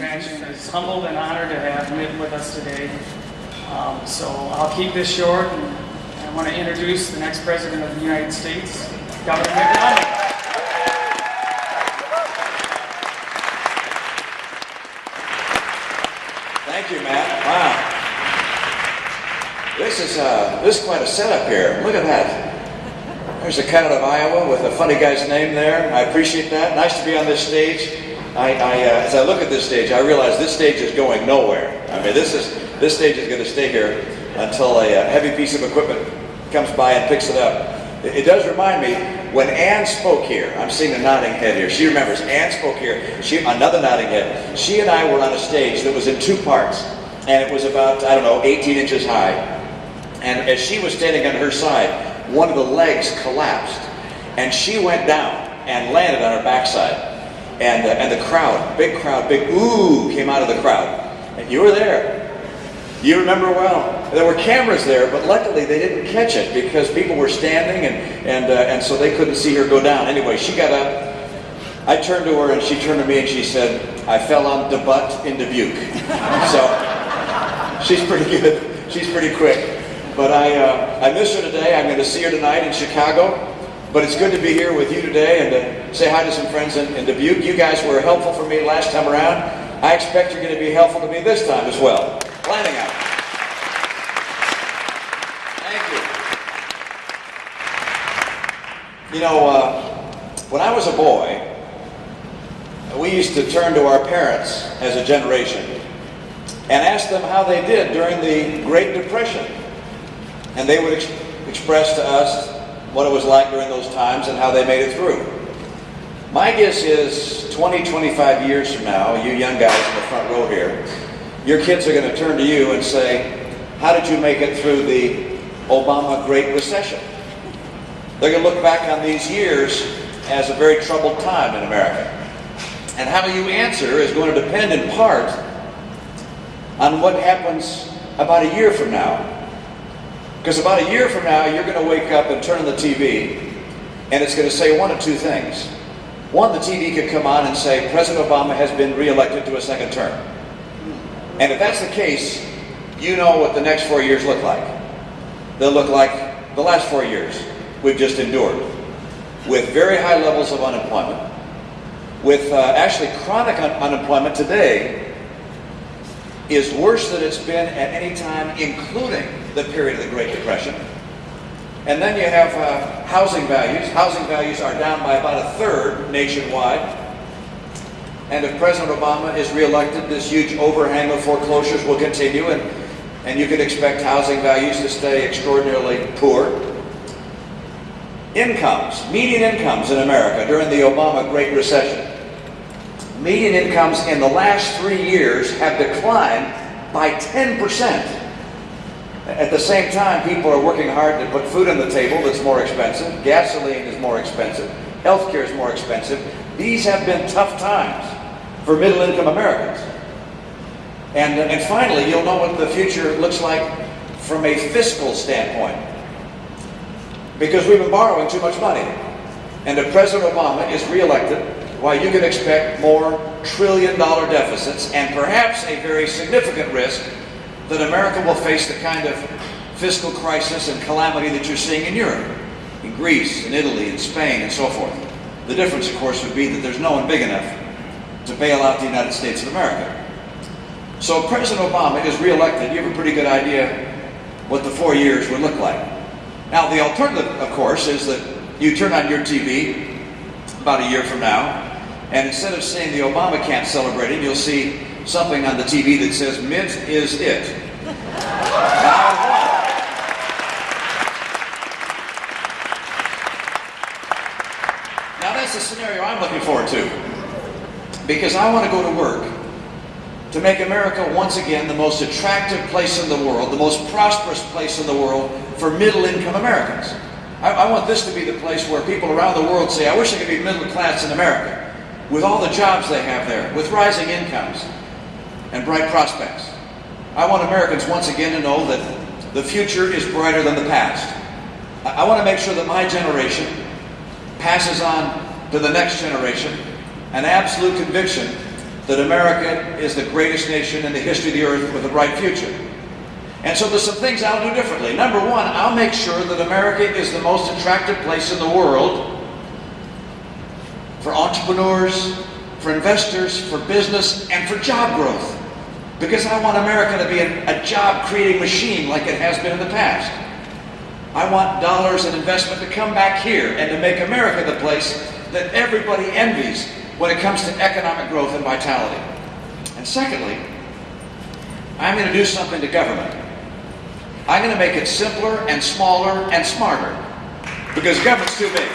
Recession is humbled and honored to have Mitt with us today. So I'll keep this short, and I want to introduce the next President of the United States, Governor Mitt Romney. Thank you, Matt. Wow. This is quite a setup here. Look at that. There's a cut out of Iowa with a funny guy's name there. I appreciate that. Nice to be on this stage. As I look at this stage, I realize this stage is going nowhere. I mean, this stage is going to stay here until a heavy piece of equipment comes by and picks it up. It does remind me, when Ann spoke here, I'm seeing a nodding head here. She remembers, Ann spoke here, another nodding head. She and I were on a stage that was in two parts, and it was about, 18 inches high. And as she was standing on her side, one of the legs collapsed, and she went down and landed on her backside. And the crowd, big ooh came out of the crowd. And you were there. You remember well. There were cameras there, but luckily they didn't catch it because people were standing and so they couldn't see her go down. Anyway, she got up. I turned to her and she turned to me and she said, "I fell on Dubuque in Dubuque." So she's pretty good. She's pretty quick. But I miss her today. I'm going to see her tonight in Chicago. But it's good to be here with you today and to say hi to some friends in Dubuque. You guys were helpful for me last time around. I expect you're going to be helpful to me this time as well. Planning out. Thank you. You know, when I was a boy, we used to turn to our parents as a generation and ask them how they did during the Great Depression. And they would express to us what it was like during those times and how they made it through. My guess is 20, 25 years from now, you young guys in the front row here, your kids are going to turn to you and say, "How did you make it through the Obama Great Recession?" They're going to look back on these years as a very troubled time in America. And how you answer is going to depend in part on what happens about a year from now. Because about a year from now, you're going to wake up and turn on the TV, and it's going to say one of two things. One, the TV could come on and say, "President Obama has been reelected to a second term." And if that's the case, you know what the next 4 years look like. They'll look like the last 4 years we've just endured, with very high levels of unemployment, with actually chronic unemployment today is worse than it's been at any time, including the period of the Great Depression. And then you have housing values. Housing values are down by about a third nationwide. And if President Obama is reelected, this huge overhang of foreclosures will continue, and you can expect housing values to stay extraordinarily poor. Incomes, median incomes in America during the Obama Great Recession. Median incomes in the last 3 years have declined by 10%. At the same time, people are working hard to put food on the table that's more expensive. Gasoline is more expensive. Healthcare is more expensive. These have been tough times for middle-income Americans. And finally, you'll know what the future looks like from a fiscal standpoint. Because we've been borrowing too much money. And if President Obama is reelected, why, you can expect more trillion-dollar deficits and perhaps a very significant risk that America will face the kind of fiscal crisis and calamity that you're seeing in Europe, in Greece, in Italy, in Spain, and so forth. The difference, of course, would be that there's no one big enough to bail out the United States of America. So if President Obama is reelected, you have a pretty good idea what the 4 years would look like. Now, the alternative, of course, is that you turn on your TV about a year from now, and instead of seeing the Obama camp celebrating, you'll see something on the TV that says, "Mitt is it." Now that's the scenario I'm looking forward to, because I want to go to work to make America once again the most attractive place in the world, the most prosperous place in the world for middle-income Americans. I want this to be the place where people around the world say, "I wish I could be middle class in America," with all the jobs they have there, with rising incomes and bright prospects. I want Americans once again to know that the future is brighter than the past. I want to make sure that my generation passes on to the next generation an absolute conviction that America is the greatest nation in the history of the earth with a bright future. And so there's some things I'll do differently. Number one, I'll make sure that America is the most attractive place in the world for entrepreneurs, for investors, for business, and for job growth. Because I want America to be a job-creating machine like it has been in the past. I want dollars and investment to come back here and to make America the place that everybody envies when it comes to economic growth and vitality. And secondly, I'm going to do something to government. I'm going to make it simpler and smaller and smarter, because government's too big.